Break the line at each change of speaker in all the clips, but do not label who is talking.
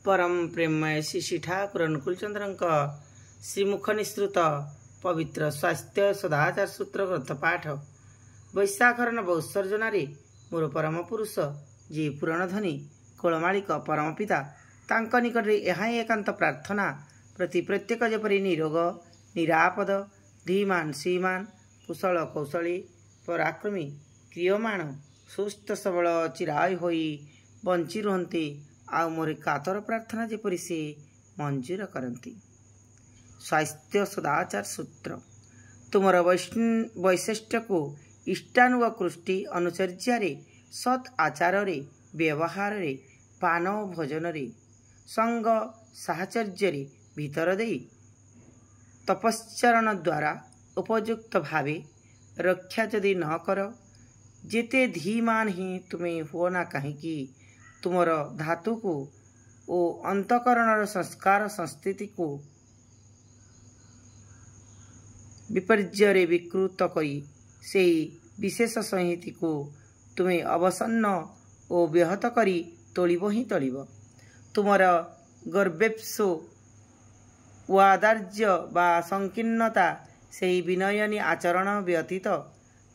परम प्रेममय श्री ठाकुर अनुकूल चंद्र श्रीमुख निसृत पवित्र स्वास्थ्य सदाचार सूत्र ग्रंथ पाठ वैशाखर नव उत्सर्जन मोर परम पुरुष जी पुराणधनी कोलमालिक परम पिता तांक निकट यह एकांत प्रार्थना प्रति प्रत्येक जेपरी निरोग निरापद धीमान श्रीमान कुशल कौशली पराक्रमी क्रियमाण सुस्थ सबल चिरायु होई बंची रुहंती आ मोर कातर प्रार्थना जेपरी से मंजूर करती। स्वास्थ्य सदाचार सूत्र तुमर वैशिष्ट्य को इष्टानुकृष्टि अनुचर्य सत् आचार व्यवहार पान भोजन संग साहचर्य भीतर दे तपश्चरण द्वारा उपयुक्त भावे रक्षा जदि न कर जेते धीमान ही तुम्हें हो ना कहीं तुमर धातु को ओ अंतकरण संस्कार संस्थिति को विपर्य विकृत करी से विशेष संहिति को तुम्हें अवसन्न और व्याहत करी तोलिब ही तोलिब। तुमर गर्वेप्सो वादार्य बा संकीर्णता से विनयनी आचरण व्यतीत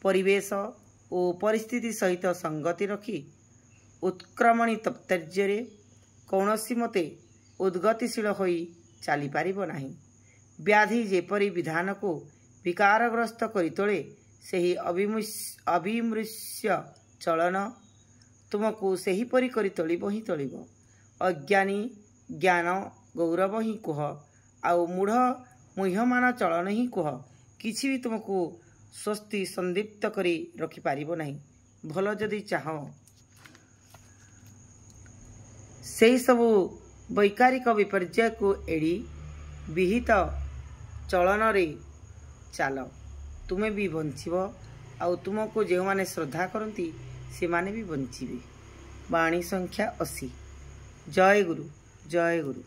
परिवेश और परिस्थिति सहित संगति रखी उत्क्रमणी तप्तर्य कौनसी मते उद्गतिशील होई चली पारिबो नाही। व्याधि जेपरी विधान को विकारग्रस्त करी तोले सही अभिमृश्य चलन तुमको सही परी करी तोलिब ही तोलिब। अज्ञानी ज्ञान गौरव ही कुह आउ मूढ़ मुह्यमान चलन ही कुह किछि भी तुमको स्वस्ति संदीप्त करी रखि पारिबो नाही। भल जदि चाह से सबु वैकारिक विपर्य को एड़ी विहित चलन रे चाल तुम्हें भी बंचीब आउ तुमको जो माने श्रद्धा करती से माने भी बंचीबे। वाणी संख्या 80। जय गुरु जय गुरु।